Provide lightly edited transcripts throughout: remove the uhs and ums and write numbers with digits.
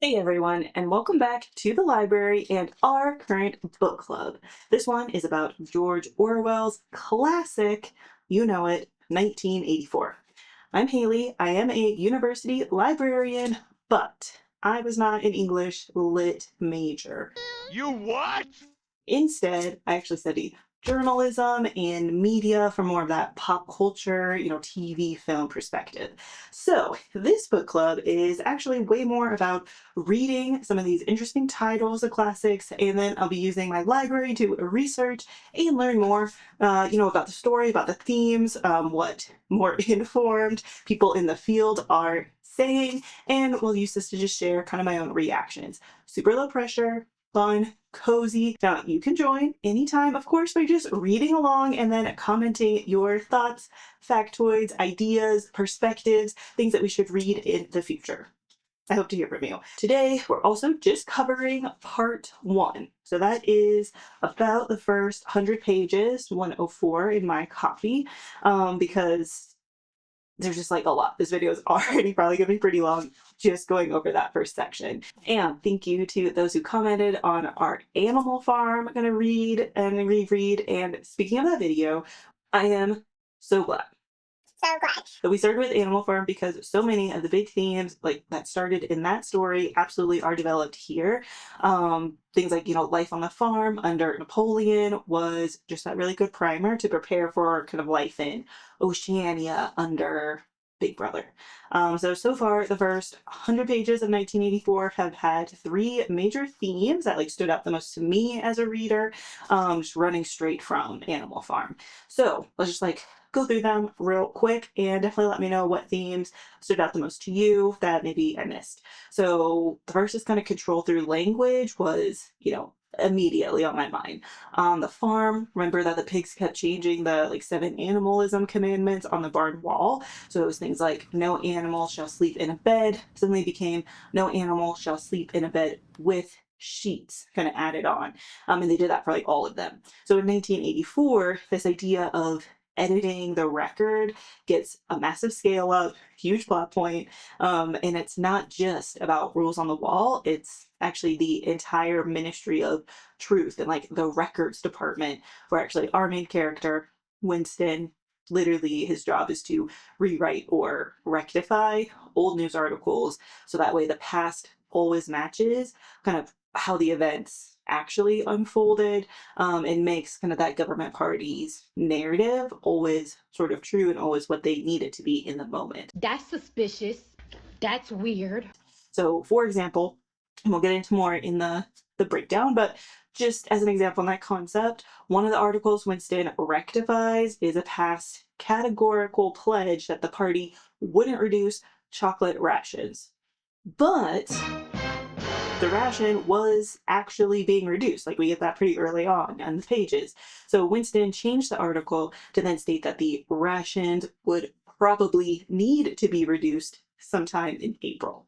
Hey everyone, and welcome back to the library and our current book club. This one is about George Orwell's classic, you know it, 1984. I'm Haley. I am a university librarian, but I was not an English lit major. You what? Instead, I actually studied journalism and media from more of that pop culture, TV, film perspective. So, this book club is actually way more about reading some of these interesting titles of classics, and then I'll be using my library to research and learn more, about the story, about the themes, what more informed people in the field are saying, and we'll use this to just share kind of my own reactions. Super low pressure, fun, cozy. Now, you can join anytime, of course, by just reading along and then commenting your thoughts, factoids, ideas, perspectives, things that we should read in the future. I hope to hear from you. Today, we're also just covering part one. So that is about the first 100 pages, 104 in my copy, because there's just like a lot. This video is already probably going to be pretty long just going over that first section. And thank you to those who commented on our Animal Farm. I'm going to read and reread. And speaking of that video, I am so glad that we started with Animal Farm because so many of the big themes like that started in that story absolutely are developed here. Things like, life on the farm under Napoleon was just that really good primer to prepare for kind of life in Oceania under Big Brother. So far, the first 100 pages of 1984 have had three major themes that like stood out the most to me as a reader, just running straight from Animal Farm. So let's just like go through them real quick and definitely let me know what themes stood out the most to you that maybe I missed. So the first is kind of control through language was, immediately on my mind. On the farm, remember that the pigs kept changing the like 7 animalism commandments on the barn wall. So it was things like no animal shall sleep in a bed, suddenly became no animal shall sleep in a bed with sheets kind of added on. And they did that for like all of them. So in 1984, this idea of editing the record gets a massive scale up, huge plot point, and it's not just about rules on the wall. It's actually the entire Ministry of Truth and like the records department, where actually our main character, Winston, literally his job is to rewrite or rectify old news articles so that way the past always matches kind of how the events actually unfolded, and makes kind of that government party's narrative always sort of true and always what they need it to be in the moment. That's suspicious. That's weird. So, for example, and we'll get into more in the breakdown, but just as an example on that concept, one of the articles Winston rectifies is a past categorical pledge that the party wouldn't reduce chocolate rations. But the ration was actually being reduced. Like we get that pretty early on the pages. So Winston changed the article to then state that the rations would probably need to be reduced sometime in April.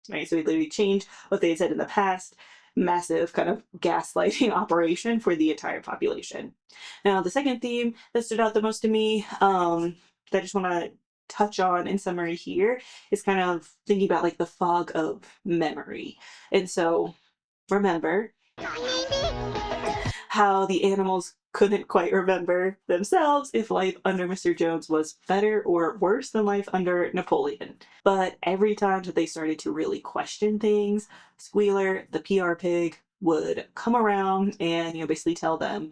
Right? So he literally changed what they had said in the past. Massive kind of gaslighting operation for the entire population. Now, the second theme that stood out the most to me, that I just want to touch on in summary here, is kind of thinking about like the fog of memory. And so, remember how the animals couldn't quite remember themselves if life under Mr. Jones was better or worse than life under Napoleon. But every time that they started to really question things, Squealer, the PR pig, would come around and, basically tell them,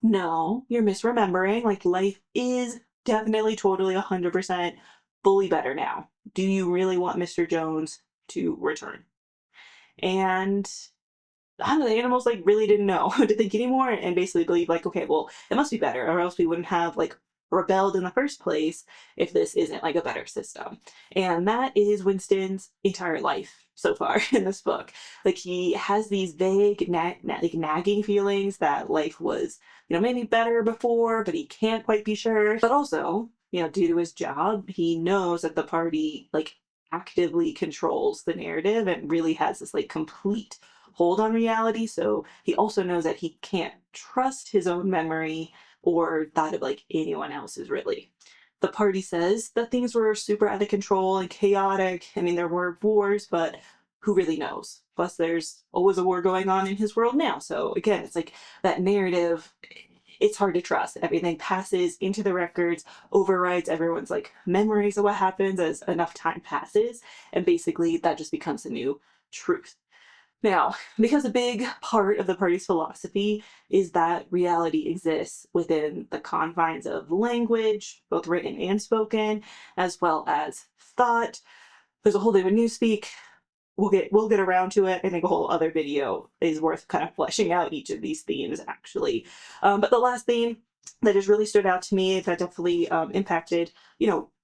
no, you're misremembering. Like, life is definitely totally 100% fully better now. Do you really want Mr. Jones to return? And I don't know, the animals like really didn't know to think anymore and basically believe like, okay, well, it must be better, or else we wouldn't have like rebelled in the first place if this isn't like a better system. And that is Winston's entire life so far in this book. Like he has these vague, like nagging feelings that life was, maybe better before, but he can't quite be sure. But also, due to his job, he knows that the party like actively controls the narrative and really has this like complete hold on reality. So he also knows that he can't trust his own memory or that of like anyone else's really. The party says that things were super out of control and chaotic. I mean, there were wars, but who really knows? Plus, there's always a war going on in his world now. So again, it's like that narrative, it's hard to trust. Everything passes into the records, overrides everyone's like memories of what happens as enough time passes. And basically that just becomes the new truth. Now, because a big part of the party's philosophy is that reality exists within the confines of language, both written and spoken, as well as thought. There's a whole day of newspeak. We'll get around to it. I think a whole other video is worth kind of fleshing out each of these themes actually. But the last theme that has really stood out to me, that definitely impacted,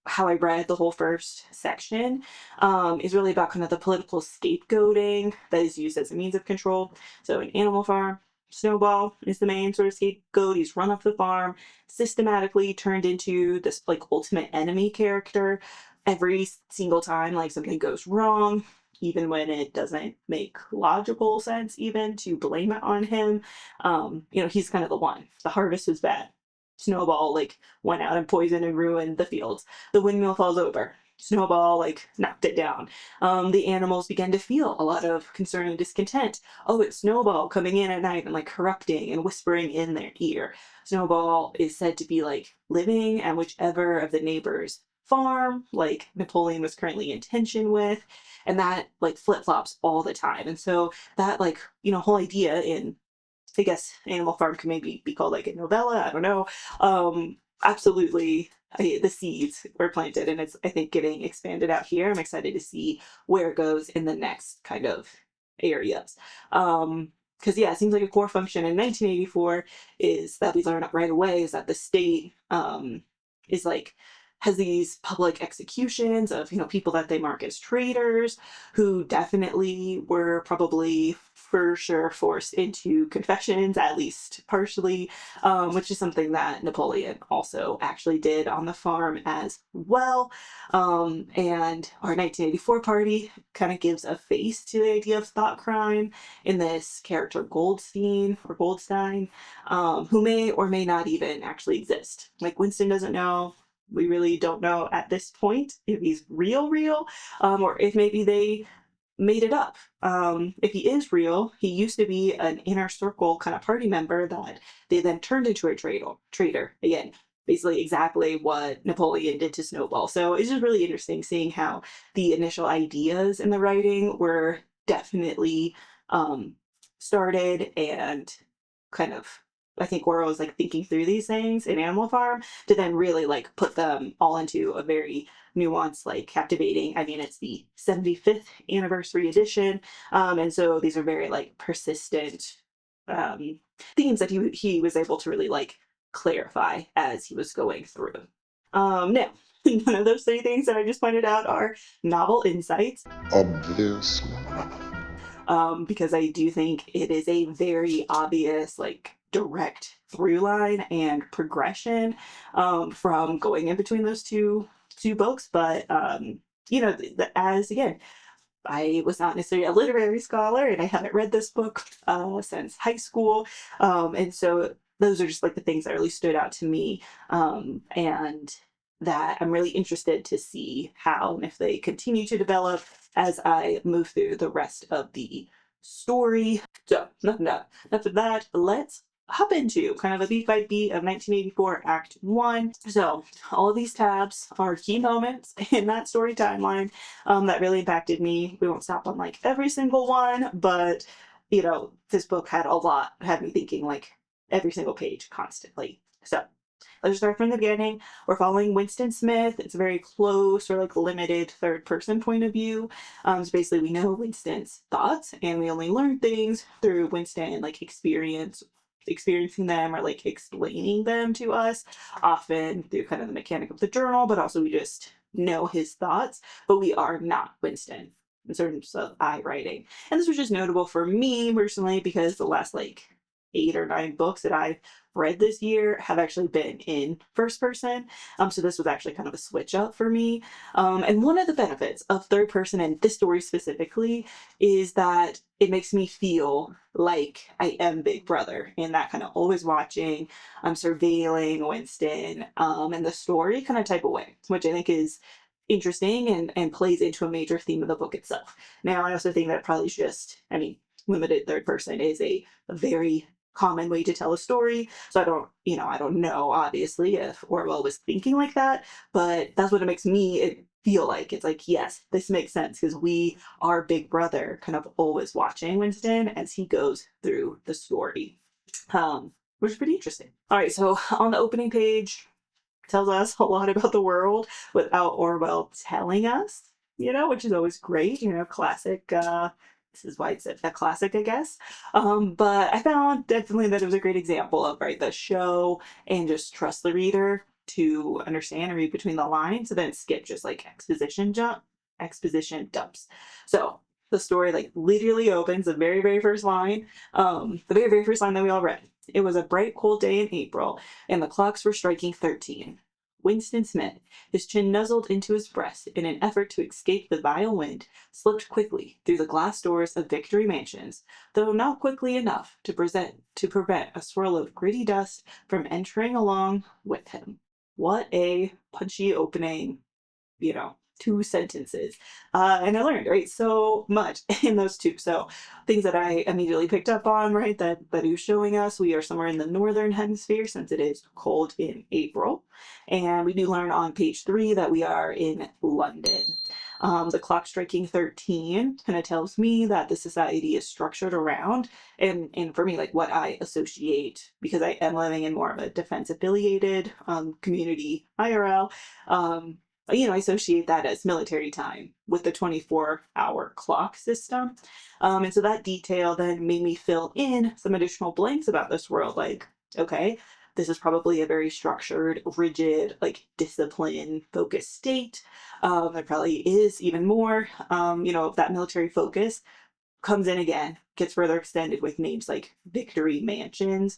how I read the whole first section, is really about kind of the political scapegoating that is used as a means of control. So in Animal Farm, Snowball is the main sort of scapegoat. He's run off the farm, systematically turned into this like ultimate enemy character. Every single time like something goes wrong, even when it doesn't make logical sense, even to blame it on him, he's kind of the one. The harvest was bad. Snowball like went out and poisoned and ruined the fields. The windmill falls over. Snowball like knocked it down. The animals began to feel a lot of concern and discontent. Oh, it's Snowball coming in at night and like corrupting and whispering in their ear. Snowball is said to be like living at whichever of the neighbors' farm like Napoleon was currently in tension with, and that like flip-flops all the time. And so that like whole idea in, I guess, Animal Farm could maybe be called like a novella. I don't know. Absolutely, the seeds were planted, and it's I think getting expanded out here. I'm excited to see where it goes in the next kind of areas. Because yeah, it seems like a core function in 1984 is that we learn right away is that the state is like has these public executions of people that they mark as traitors, who definitely were probably for sure forced into confessions, at least partially, which is something that Napoleon also actually did on the farm as well. And our 1984 party kind of gives a face to the idea of thought crime in this character Goldstein, who may or may not even actually exist. Like Winston doesn't know. We really don't know at this point if he's real, or if maybe they made it up. If he is real, he used to be an inner circle kind of party member that they then turned into a traitor. Again, basically exactly what Napoleon did to Snowball. So it's just really interesting seeing how the initial ideas in the writing were definitely started and kind of, I think Orwell was like thinking through these things in Animal Farm to then really like put them all into a very nuanced, like captivating. I mean, it's the 75th anniversary edition. And so these are very like persistent themes that he was able to really like clarify as he was going through. Now, none of those three things that I just pointed out are novel insights. Obviously. Because I do think it is a very obvious, like, direct through line and progression from going in between those two books. But as again, I was not necessarily a literary scholar, and I haven't read this book since high school, and so those are just like the things that really stood out to me, and that I'm really interested to see how and if they continue to develop as I move through the rest of the story. So enough of that. Let's hop into kind of a beat by beat of 1984 Act 1. So all of these tabs are key moments in that story timeline that really impacted me. We won't stop on like every single one, but this book had me thinking like every single page constantly. So let's start from the beginning. We're following Winston Smith. It's a very close or like limited third person point of view. So basically we know Winston's thoughts, and we only learn things through Winston like experiencing them or like explaining them to us, often through kind of the mechanic of the journal, but also we just know his thoughts, but we are not Winston in terms of I writing. And this was just notable for me personally because the last like 8 or 9 books that I've read this year have actually been in first person. So this was actually kind of a switch up for me. And one of the benefits of third person and this story specifically is that it makes me feel like I am Big Brother in that kind of always watching, I'm surveilling Winston, and the story kind of type of way, which I think is interesting and plays into a major theme of the book itself. Now, I also think that probably just, I mean, limited third person is a very common way to tell a story. So I don't know, obviously, if Orwell was thinking like that, but that's what it makes me feel like. It's like, yes, this makes sense because we are big brother kind of always watching Winston as he goes through the story. Which is pretty interesting. All right, so on the opening page, tells us a lot about the world without Orwell telling us, which is always great, classic. This is why it's a classic, I guess. But I found definitely that it was a great example of, right, the show and just trust the reader to understand and read between the lines, and then skip just like exposition dumps. So the story like literally opens the very, very first line, the very, very first line that we all read. It was a bright, cold day in April, and the clocks were striking 13. Winston Smith, his chin nuzzled into his breast in an effort to escape the vile wind, slipped quickly through the glass doors of Victory Mansions, though not quickly enough to prevent a swirl of gritty dust from entering along with him. What a punchy opening, 2 sentences. And I learned, right, so much in those two. So things that I immediately picked up on, right, that he was showing us, we are somewhere in the northern hemisphere since it is cold in April. And we do learn on page 3 that we are in London. The clock striking 13 kind of tells me that the society is structured around, and for me, like what I associate, because I am living in more of a defense affiliated community IRL, I associate that as military time with the 24-hour clock system. And so that detail then made me fill in some additional blanks about this world. Like, okay, this is probably a very structured, rigid, like discipline focused state. There probably is even more, that military focus comes in again, gets further extended with names like Victory Mansions,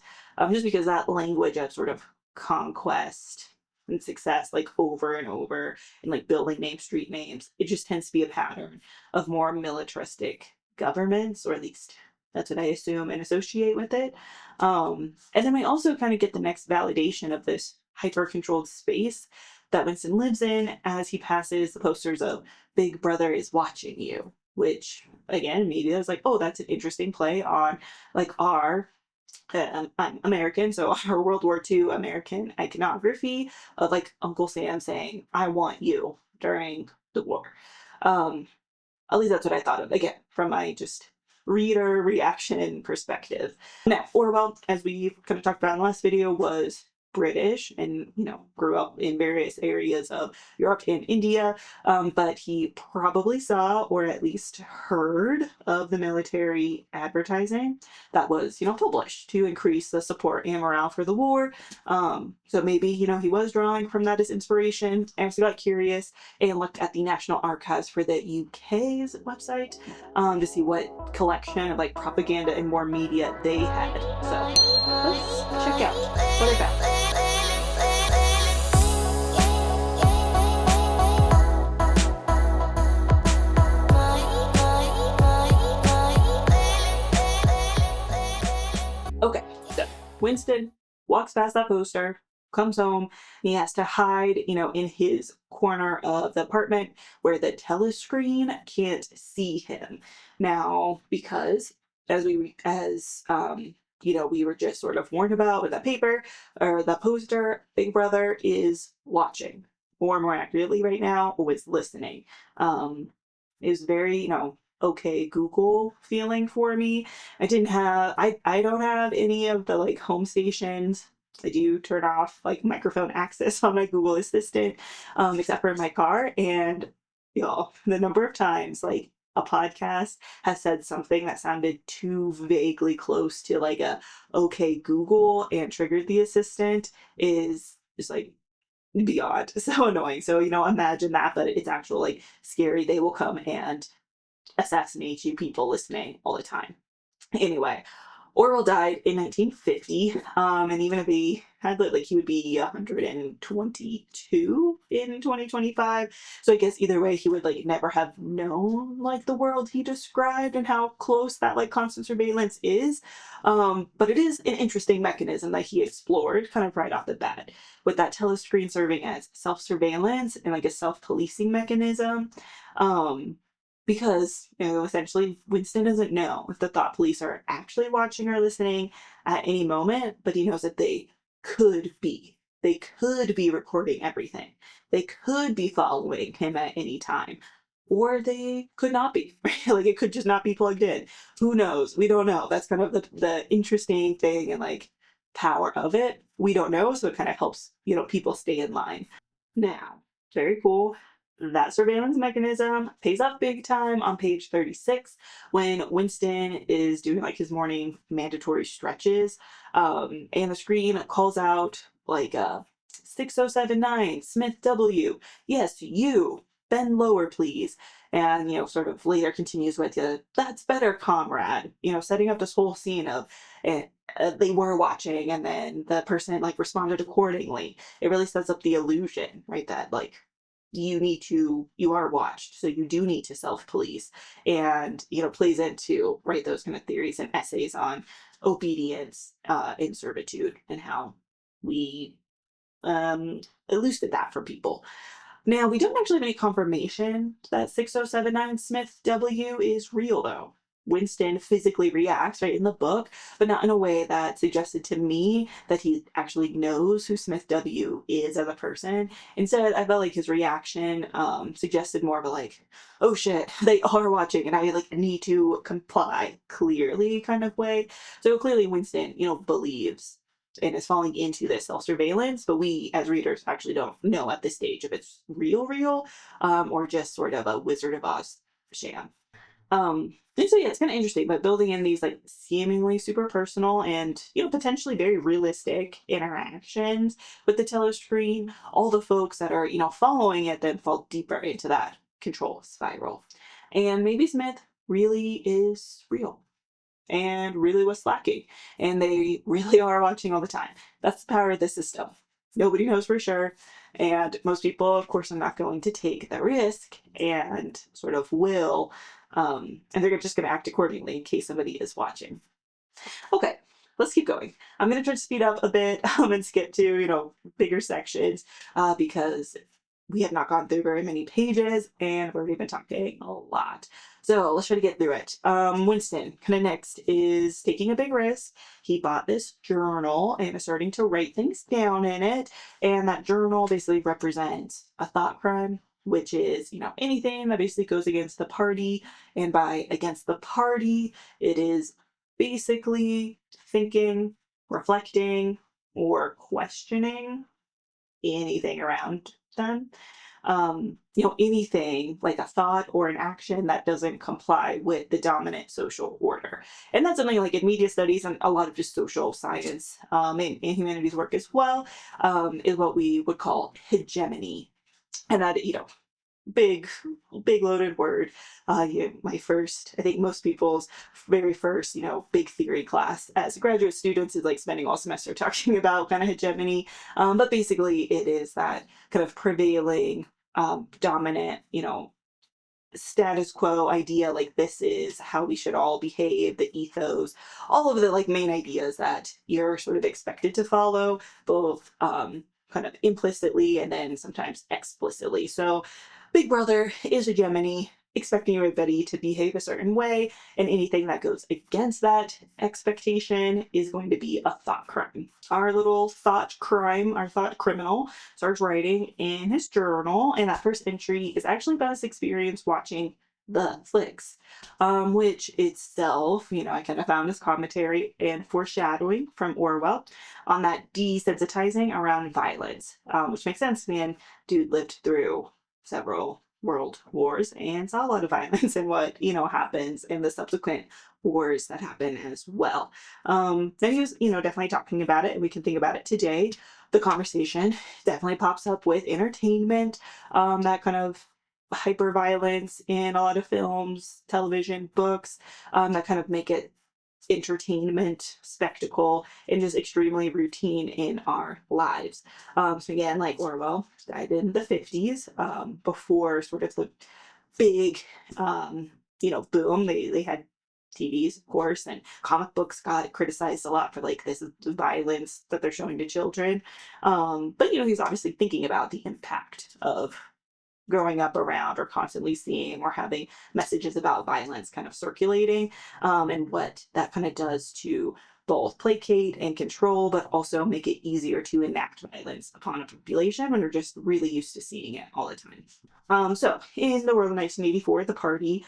just because that language of sort of conquest and success, like over and over, and like building names, street names, it just tends to be a pattern of more militaristic governments, or at least that's what I assume and associate with it. And then we also kind of get the next validation of this hyper controlled space that Winston lives in as he passes the posters of Big Brother is watching you, which again, media is like, oh, that's an interesting play on like our I'm American, so our World War II American iconography of like Uncle Sam saying, I want you during the war. At least that's what I thought of, again, from my just reader reaction perspective. Now, Orwell, as we kind of talked about in the last video, was British and, grew up in various areas of Europe and India, but he probably saw, or at least heard of, the military advertising that was, published to increase the support and morale for the war. So maybe, he was drawing from that as inspiration. I also got curious and looked at the National Archives for the UK's website to see what collection of like propaganda and more media they had. So let's check out what I found. Okay, so Winston walks past that poster, comes home, and he has to hide, in his corner of the apartment where the telescreen can't see him. Now, because we were just sort of warned about with that paper or the poster, Big Brother is watching, or more accurately right now, was listening. Is very, okay Google feeling for me. I don't have any of the like home stations. I do turn off like microphone access on my Google Assistant, except for in my car. And the number of times like a podcast has said something that sounded too vaguely close to like a okay Google and triggered the assistant is just like beyond so annoying. So, imagine that, but it's actually like scary. They will come and assassinate you, people listening all the time. Anyway, Orwell died in 1950, and even if he had like he would be 122 in 2025. So I guess either way, he would like never have known like the world he described and how close that like constant surveillance is. But it is an interesting mechanism that he explored kind of right off the bat, with that telescreen serving as self-surveillance and like a self-policing mechanism. Um, because essentially Winston doesn't know if the thought police are actually watching or listening at any moment, but he knows that they could be recording everything, they could be following him at any time, or they could not be, right? Like it could just not be plugged in. Who knows? We don't know. That's kind of the interesting thing and like power of it. We don't know, so it kind of helps people stay in line. Now, very cool, that surveillance mechanism pays off big time on page 36 when Winston is doing like his morning mandatory stretches. And the screen calls out like 6079 Smith W. Yes, you. Bend lower, please. And, sort of later continues with, that's better, comrade. Setting up this whole scene of they were watching and then the person like responded accordingly. It really sets up the illusion, right? That like you are watched, so you do need to self-police, and plays into right those kind of theories and essays on obedience in servitude and how we elucidate that for people. Now, we don't actually have any confirmation that 6079 Smith W is real, though. Winston physically reacts, right, in the book, but not in a way that suggested to me that he actually knows who Smith W is as a person. Instead, I felt like his reaction suggested more of a like, oh shit, they are watching and I like need to comply clearly kind of way. So clearly Winston, believes and is falling into this self-surveillance, but we as readers actually don't know at this stage if it's real, or just sort of a Wizard of Oz sham. And so yeah, it's kind of interesting, but building in these like seemingly super personal and potentially very realistic interactions with the telescreen, all the folks that are following it then fall deeper into that control spiral. And maybe Smith really is real and really was slacking. And they really are watching all the time. That's the power of the system. Nobody knows for sure. And most people, of course, are not going to take the risk and sort of will. And they're just going to act accordingly in case somebody is watching. Okay, let's keep going. I'm going to try to speed up a bit and skip to, bigger sections because we have not gone through very many pages and we've already been talking a lot. So let's try to get through it. Winston, kind of next, is taking a big risk. He bought this journal and is starting to write things down in it. And that journal basically represents a thought crime, which is, anything that basically goes against the party. And by against the party, it is basically thinking, reflecting, or questioning anything around them. Anything like a thought or an action that doesn't comply with the dominant social order. And that's something like in media studies and a lot of just social science and humanities work as well, is what we would call hegemony. And that, big loaded word. My first, I think most people's very first big theory class as graduate students is like spending all semester talking about kind of hegemony, but basically it is that kind of prevailing dominant status quo idea, like this is how we should all behave, the ethos, all of the like main ideas that you're sort of expected to follow, both kind of implicitly and then sometimes explicitly. So Big Brother is a Gemini, expecting everybody to behave a certain way, and anything that goes against that expectation is going to be a thought crime. Our little thought crime, our thought criminal, starts writing in his journal, and that first entry is actually about his experience watching the flicks, which itself, I kind of found as commentary and foreshadowing from Orwell on that desensitizing around violence, which makes sense. Man, dude lived through several world wars and saw a lot of violence and what happens in the subsequent wars that happen as well. Then he was definitely talking about it, and we can think about it today. The conversation definitely pops up with entertainment, that kind of hyper violence in a lot of films, television, books, that kind of make it entertainment, spectacle, and just extremely routine in our lives. So again, like Orwell died in the 50s, before sort of the big, boom. They had TVs, of course, and comic books got criticized a lot for like this violence that they're showing to children. But he's obviously thinking about the impact of growing up around or constantly seeing or having messages about violence kind of circulating, and what that kind of does to both placate and control, but also make it easier to enact violence upon a population when you're just really used to seeing it all the time. So in the world of 1984, the party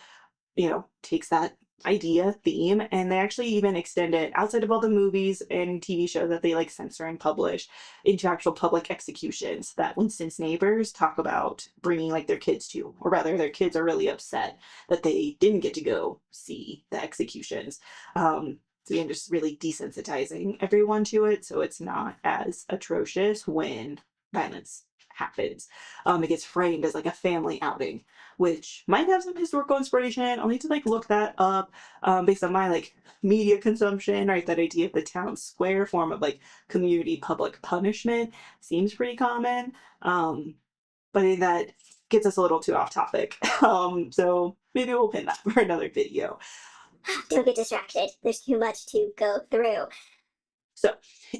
takes that idea, theme, and they actually even extend it outside of all the movies and TV shows that they like censor and publish into actual public executions that Winston's neighbors talk about bringing like their kids to, or rather their kids are really upset that they didn't get to go see the executions. So again, just really desensitizing everyone to it so it's not as atrocious when violence happens. It gets framed as like a family outing, which might have some historical inspiration. I'll need to like look that up, based on my like media consumption, right? That idea of the town square form of like community public punishment seems pretty common. But I think that gets us a little too off topic. So maybe we'll pin that for another video. Don't get distracted. There's too much to go through. So,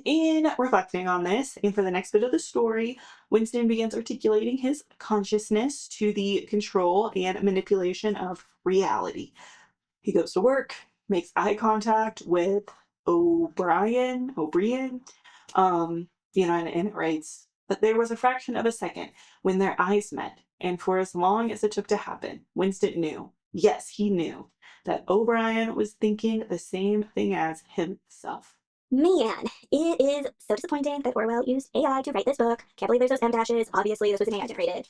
in reflecting on this, and for the next bit of the story, Winston begins articulating his consciousness to the control and manipulation of reality. He goes to work, makes eye contact with O'Brien, and it writes that there was a fraction of a second when their eyes met, and for as long as it took to happen, Winston knew, yes, he knew, that O'Brien was thinking the same thing as himself. Man, it is so disappointing that Orwell used AI to write this book. Can't believe there's those M dashes. Obviously, this was an AI generated.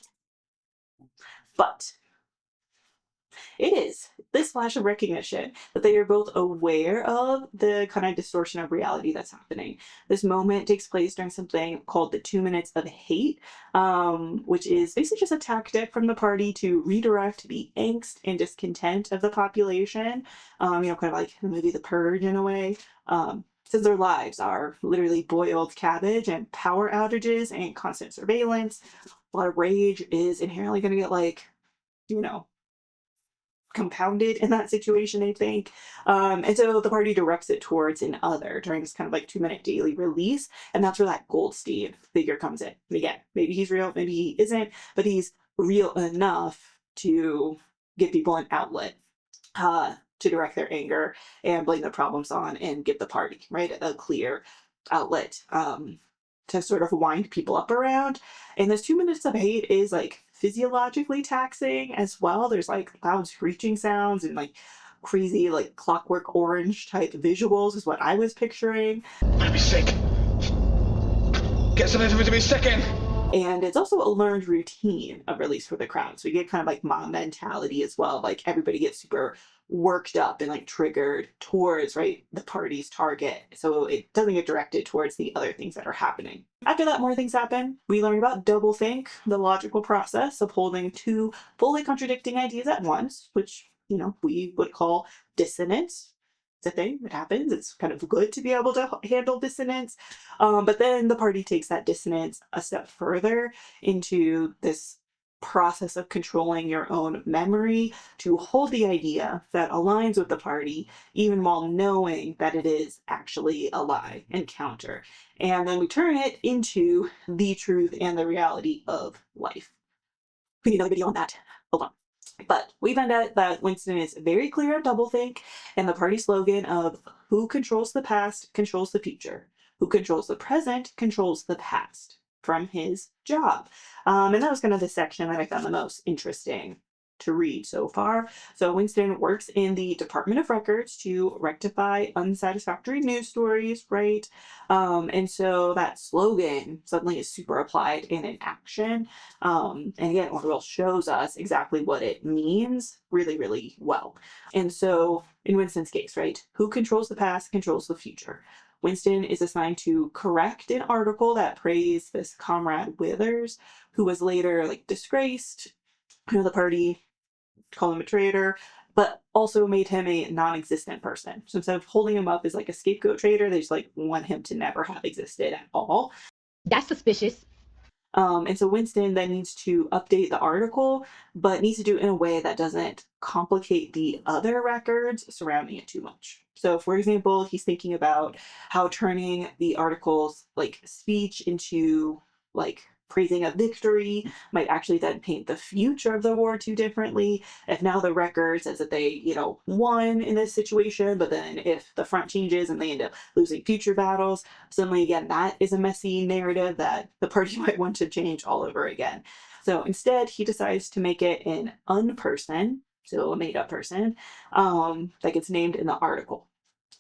But it is this flash of recognition that they are both aware of the kind of distortion of reality that's happening. This moment takes place during something called the 2 minutes of hate, which is basically just a tactic from the party to redirect the angst and discontent of the population, kind of like the movie The Purge in a way. Since their lives are literally boiled cabbage and power outages and constant surveillance, a lot of rage is inherently going to get compounded in that situation, I think. And so the party directs it towards an other during this kind of like 2 minute daily release. And that's where that Goldstein figure comes in. And again, maybe he's real, maybe he isn't, but he's real enough to give people an outlet, to direct their anger and blame the problems on and give the party, right, a clear outlet, to sort of wind people up around. And this 2 minutes of hate is like physiologically taxing as well. There's like loud screeching sounds and like crazy like Clockwork Orange type visuals is what I was picturing. I'm gonna be sick. Get something for me to be sick in. And it's also a learned routine of release for the crowd. So you get kind of like mob mentality as well. Like everybody gets super worked up and like triggered towards, right, the party's target. So it doesn't get directed towards the other things that are happening. After that, more things happen. We learn about doublethink, the logical process of holding two fully contradicting ideas at once, which, we would call dissonance. It's a thing that happens. It's kind of good to be able to handle dissonance. But then the party takes that dissonance a step further into this process of controlling your own memory to hold the idea that aligns with the party, even while knowing that it is actually a lie and counter. And then we turn it into the truth and the reality of life. We need another video on that. Hold on. But we found out that Winston is very clear on doublethink and the party slogan of who controls the past controls the future. Who controls the present controls the past from his job. And that was kind of the section that I found the most interesting to read so far. So Winston works in the Department of Records to rectify unsatisfactory news stories, right? And so that slogan suddenly is super applied in an action. And again, Orwell shows us exactly what it means really, really well. And so in Winston's case, right, who controls the past controls the future. Winston is assigned to correct an article that praised this Comrade Withers, who was later like disgraced. The party call him a traitor, but also made him a non-existent person. So instead of holding him up as like a scapegoat traitor, they just like want him to never have existed at all. That's suspicious. And so Winston then needs to update the article, but needs to do it in a way that doesn't complicate the other records surrounding it too much. So, for example, he's thinking about how turning the article's like speech into like praising a victory might actually then paint the future of the war too differently. If now the record says that they, won in this situation, but then if the front changes and they end up losing future battles, suddenly again, that is a messy narrative that the party might want to change all over again. So instead, he decides to make it an unperson, so a made up person, that gets named in the article.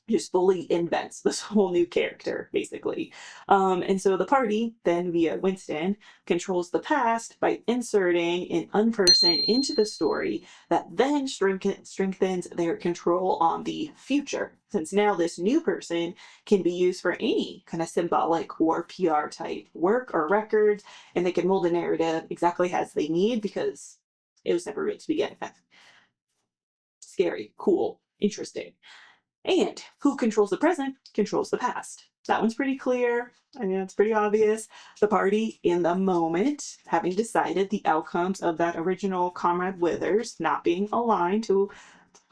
Just fully invents this whole new character, basically. And so the party, then via Winston, controls the past by inserting an unperson into the story that then strengthens their control on the future. Since now this new person can be used for any kind of symbolic or PR type work or records, and they can mold a narrative exactly as they need because it was never written to begin with. Scary, cool, interesting. And who controls the present controls the past. That one's pretty clear. I mean, it's pretty obvious. The party, in the moment, having decided the outcomes of that original Comrade Withers not being aligned to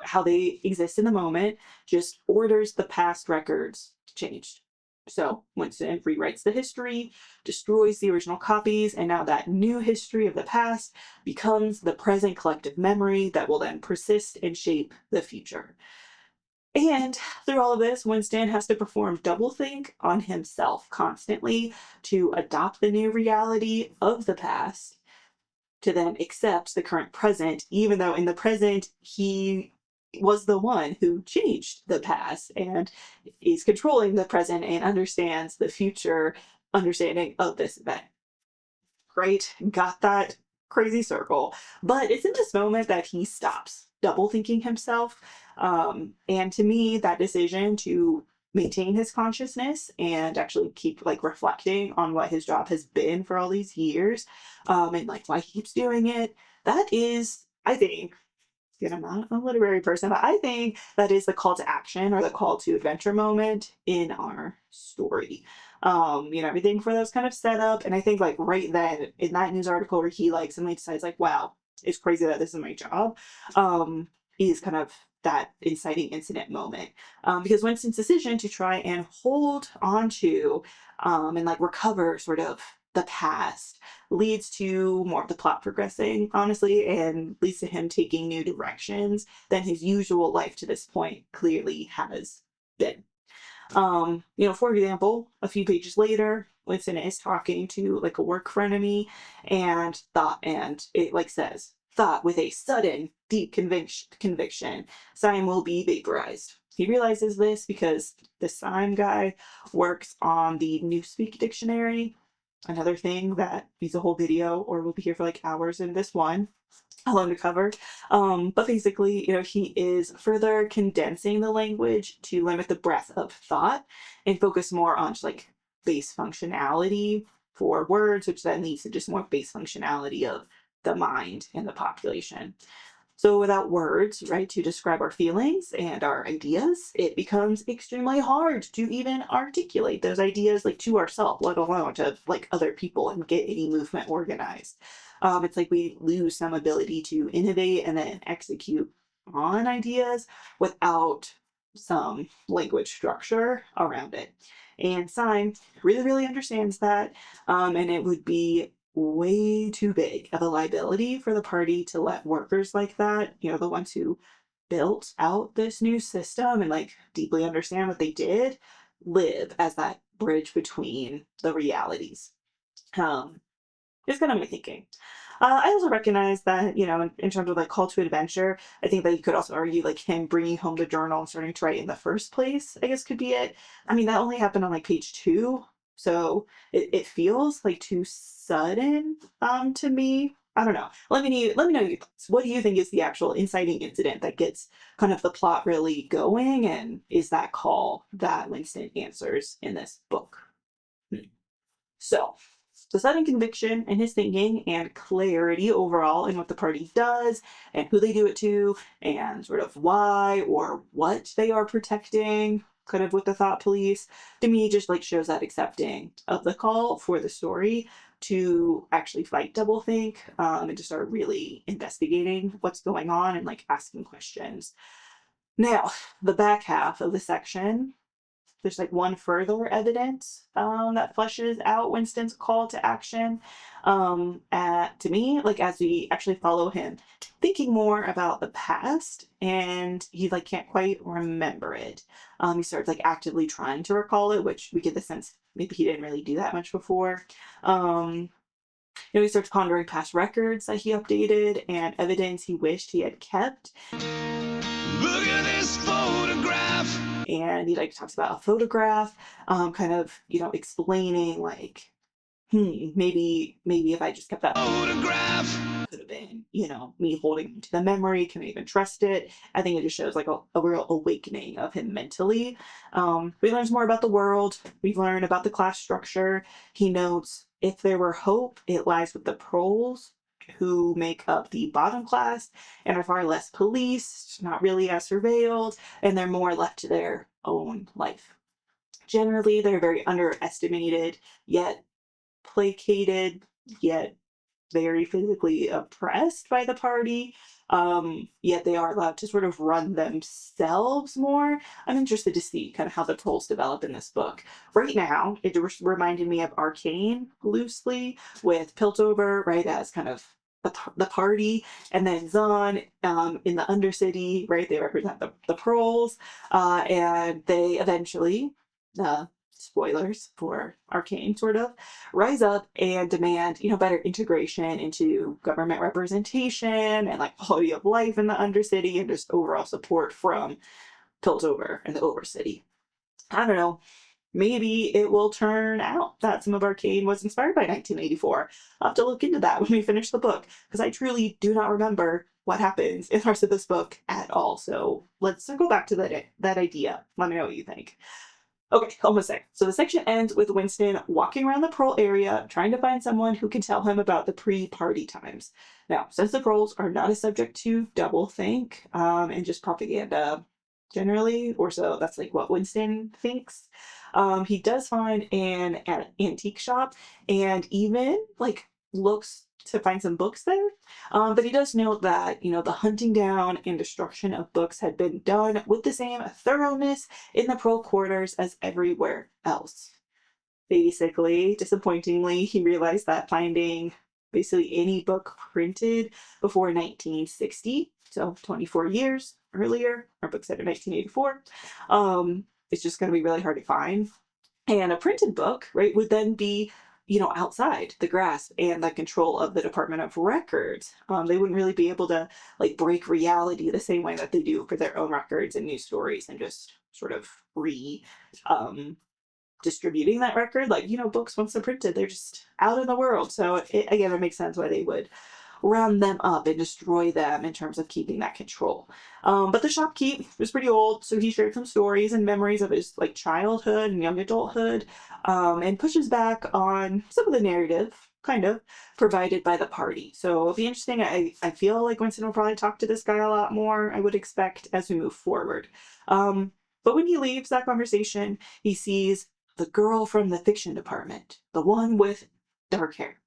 how they exist in the moment, just orders the past records changed. So Winston rewrites the history, destroys the original copies, and now that new history of the past becomes the present collective memory that will then persist and shape the future. And through all of this, Winston has to perform doublethink on himself constantly to adopt the new reality of the past, to then accept the current present, even though in the present he was the one who changed the past and is controlling the present and understands the future understanding of this event. Great, got that crazy circle. But it's in this moment that he stops double thinking himself. And to me, that decision to maintain his consciousness and actually keep like reflecting on what his job has been for all these years, and like why he keeps doing it, that is, I think, I'm not a literary person, but I think that is the call to action or the call to adventure moment in our story. Everything for those kind of setup. And I think like right then in that news article where he like suddenly decides like, wow, it's crazy that this is my job, is kind of that inciting incident moment. Because Winston's decision to try and hold on to and like recover sort of the past leads to more of the plot progressing, honestly, and leads to him taking new directions than his usual life to this point clearly has been. For example, a few pages later, Winston is talking to like a work frenemy and it like says, thought with a sudden, deep conviction, Syme will be vaporized. He realizes this because the Syme guy works on the Newspeak dictionary, another thing that needs a whole video or we'll be here for like hours in this one alone to cover. But basically, he is further condensing the language to limit the breadth of thought and focus more on just like base functionality for words, which then leads to just more base functionality of the mind and the population. So without words, right, to describe our feelings and our ideas, it becomes extremely hard to even articulate those ideas like to ourselves, let alone to like other people and get any movement organized. It's like we lose some ability to innovate and then execute on ideas without some language structure around it. And Syme really, really understands that. And it would be way too big of a liability for the party to let workers like that, the ones who built out this new system and like deeply understand what they did, live as that bridge between the realities. It's kind of my thinking. I also recognize that, in terms of like call to adventure, I think that you could also argue like him bringing home the journal and starting to write in the first place, I guess could be it. I mean, that only happened on like page 2. So it feels like too sudden to me. I don't know. Let me know your thoughts. What do you think is the actual inciting incident that gets kind of the plot really going, and is that call that Winston answers in this book? So The sudden conviction in his thinking and clarity overall in what the party does and who they do it to and sort of why or what they are protecting, kind of with the thought police, to me just like shows that accepting of the call for the story to actually fight doublethink, and to start really investigating what's going on and like asking questions. Now, the back half of the section, there's like one further evidence that fleshes out Winston's call to action. To me, like as we actually follow him, thinking more about the past, and he like can't quite remember it. He starts like actively trying to recall it, which we get the sense maybe he didn't really do that much before. He starts pondering past records that he updated and evidence he wished he had kept. Look at this photograph. And he like talks about a photograph, kind of, explaining like, maybe if I just kept that photograph, could have been, me holding to the memory. Can I even trust it? I think it just shows like a real awakening of him mentally. We learn more about the world. We learn about the class structure. He notes if there were hope, it lies with the proles, who make up the bottom class and are far less policed, not really as surveilled, and they're more left to their own life. Generally, they're very underestimated, yet placated, yet very physically oppressed by the party. Yet they are allowed to sort of run themselves more. I'm interested to see kind of how the proles develop in this book. Right now, it reminded me of Arcane loosely, with Piltover, right, as kind of the party, and then Zahn in the Undercity, right, they represent the proles, and they eventually, spoilers for Arcane, sort of, rise up and demand, better integration into government representation and like quality of life in the Undercity and just overall support from Piltover and the Overcity. I don't know. Maybe it will turn out that some of Arcane was inspired by 1984. I'll have to look into that when we finish the book, because I truly do not remember what happens in the rest of this book at all. So let's go back to that idea. Let me know what you think. Okay, almost there. So the section ends with Winston walking around the prole area, trying to find someone who can tell him about the pre-party times. Now, since the proles are not a subject to doublethink, and just propaganda generally, or so that's like what Winston thinks, he does find an antique shop and even like looks to find some books there. But he does note that, the hunting down and destruction of books had been done with the same thoroughness in the prole quarters as everywhere else. Basically, disappointingly, he realized that finding basically any book printed before 1960, so 24 years earlier, our book said in 1984, it's just going to be really hard to find. And a printed book, right, would then be, outside the grasp and the control of the Department of Records. They wouldn't really be able to like break reality the same way that they do for their own records and news stories and just sort of distributing that record. Like, books once they're printed, they're just out in the world. So it makes sense why they would round them up and destroy them in terms of keeping that control. But the shopkeep was pretty old, so he shared some stories and memories of his like childhood and young adulthood, and pushes back on some of the narrative, kind of, provided by the party. So it'll be interesting. I feel like Winston will probably talk to this guy a lot more, I would expect, as we move forward. But when he leaves that conversation, he sees the girl from the fiction department, the one with dark hair.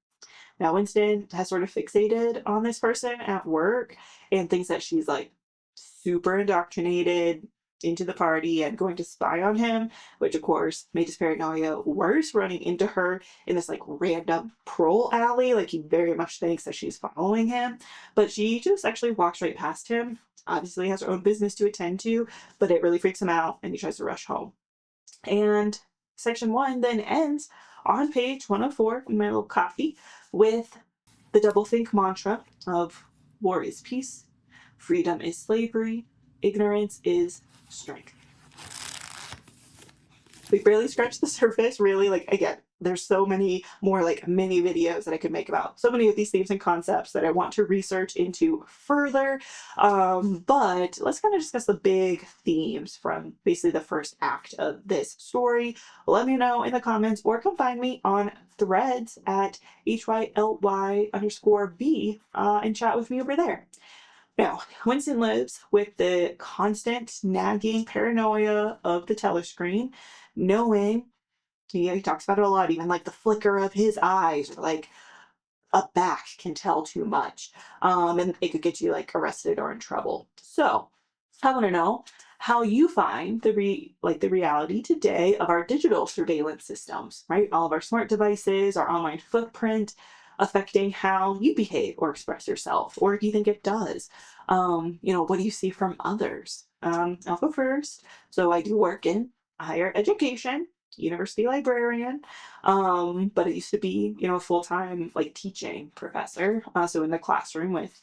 Now, Winston has sort of fixated on this person at work and thinks that she's like super indoctrinated into the party and going to spy on him, which of course made his paranoia worse, running into her in this like random prole alley. Like he very much thinks that she's following him, but she just actually walks right past him. Obviously has her own business to attend to, but it really freaks him out and he tries to rush home. And section 1 then ends on page 104 in my little copy with the doublethink mantra of war is peace, freedom is slavery, ignorance is strength. we barely scratched the surface, really. Like, again, there's so many more like mini videos that I could make about so many of these themes and concepts that I want to research into further. But let's kind of discuss the big themes from basically the first act of this story. Let me know in the comments or come find me on Threads at HYLY_B and chat with me over there. Now, Winston lives with the constant nagging paranoia of the telescreen, knowing, he talks about it a lot, even like the flicker of his eyes or like a back can tell too much. And it could get you like arrested or in trouble. So I want to know how you find the reality today of our digital surveillance systems, right? All of our smart devices, our online footprint affecting how you behave or express yourself, or do you think it does? What do you see from others? I'll go first. So I do work in higher education, university librarian, but it used to be, a full-time like teaching professor. So in the classroom with,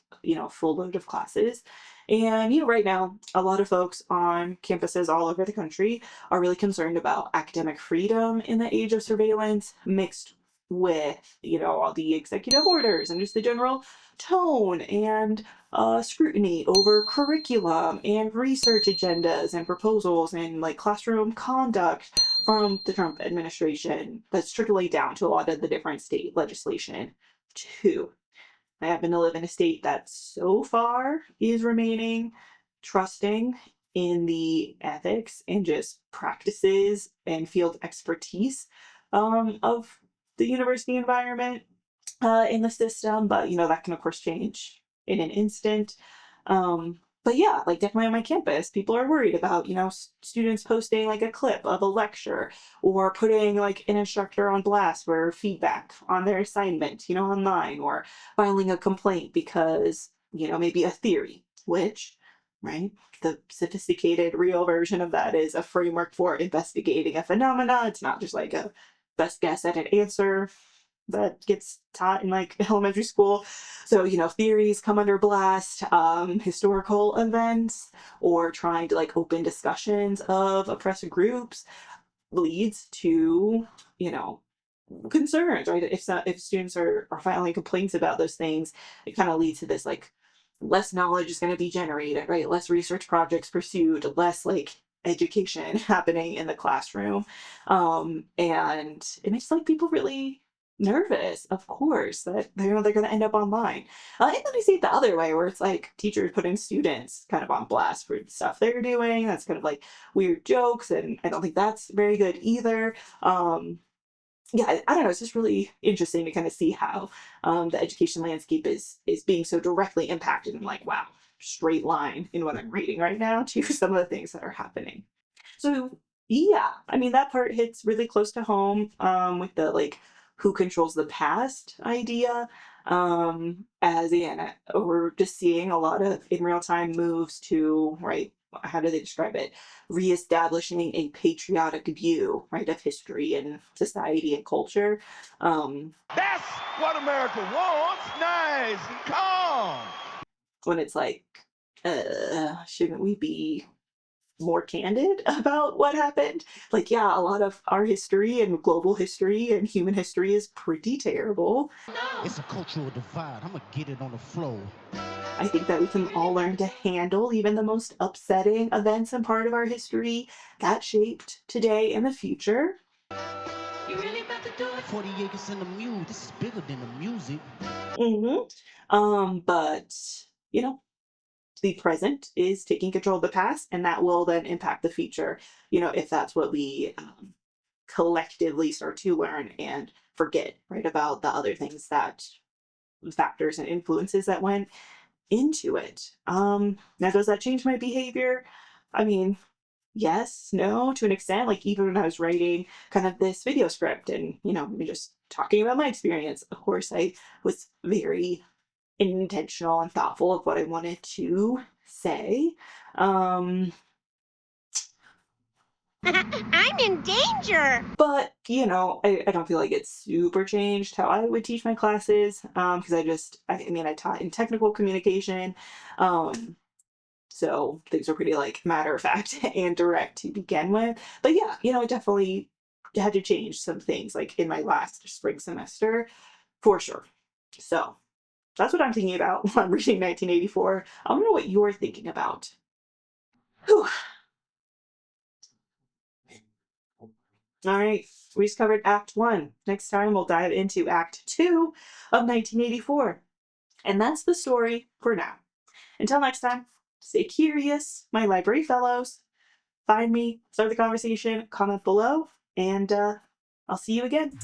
full load of classes. And, right now, a lot of folks on campuses all over the country are really concerned about academic freedom in the age of surveillance, mixed with, all the executive orders and just the general tone and scrutiny over curriculum and research agendas and proposals and like classroom conduct from the Trump administration that's trickling down to a lot of the different state legislation too. I happen to live in a state that so far is remaining trusting in the ethics and just practices and field expertise of the university environment in the system, but that can of course change in an instant. But yeah, like definitely on my campus, people are worried about, students posting like a clip of a lecture or putting like an instructor on blast for feedback on their assignment, online, or filing a complaint because, maybe a theory, which, right, the sophisticated real version of that is a framework for investigating a phenomena. It's not just like a best guess at an answer that gets taught in like elementary school. So, theories come under blast, historical events, or trying to like open discussions of oppressive groups leads to, concerns, right? If students are filing complaints about those things, it kind of leads to this like less knowledge is going to be generated, right? Less research projects pursued, less like education happening in the classroom. And it makes like people really nervous, of course, that they're going to end up online. And then I see it the other way where it's like teachers putting students kind of on blast for stuff they're doing. That's kind of like weird jokes, and I don't think that's very good either. Yeah, I don't know. It's just really interesting to kind of see how the education landscape is being so directly impacted, and like, wow, straight line in what I'm reading right now to some of the things that are happening. So yeah, I mean that part hits really close to home with the like who controls the past idea. As again, we're just seeing a lot of in real time moves to, right, how do they describe it? Reestablishing a patriotic view, right, of history and society and culture. That's what America wants. Nice and calm. When it's like, shouldn't we be more candid about what happened? Like, yeah, a lot of our history and global history and human history is pretty terrible. It's a cultural divide. I'm gonna get it on the floor. I think that we can all learn to handle even the most upsetting events and part of our history that shaped today and the future. You really about to do it? 40 acres in the mule. This is bigger than the music. But the present is taking control of the past, and that will then impact the future, if that's what we collectively start to learn and forget, right, about the other things that factors and influences that went into it. Now, does that change my behavior? I mean, yes, no, to an extent. Like even when I was writing kind of this video script and, me just talking about my experience, of course, I was very intentional and thoughtful of what I wanted to say. I'm in danger. But, I don't feel like it's super changed how I would teach my classes. Because I taught in technical communication. So things are pretty like matter of fact and direct to begin with. But yeah, it definitely had to change some things like in my last spring semester for sure. So that's what I'm thinking about when I'm reading 1984. I don't know what you're thinking about. Whew. All right, we just covered Act 1. Next time we'll dive into Act 2 of 1984. And that's the story for now. Until next time, stay curious, my library fellows. Find me, start the conversation, comment below, and I'll see you again.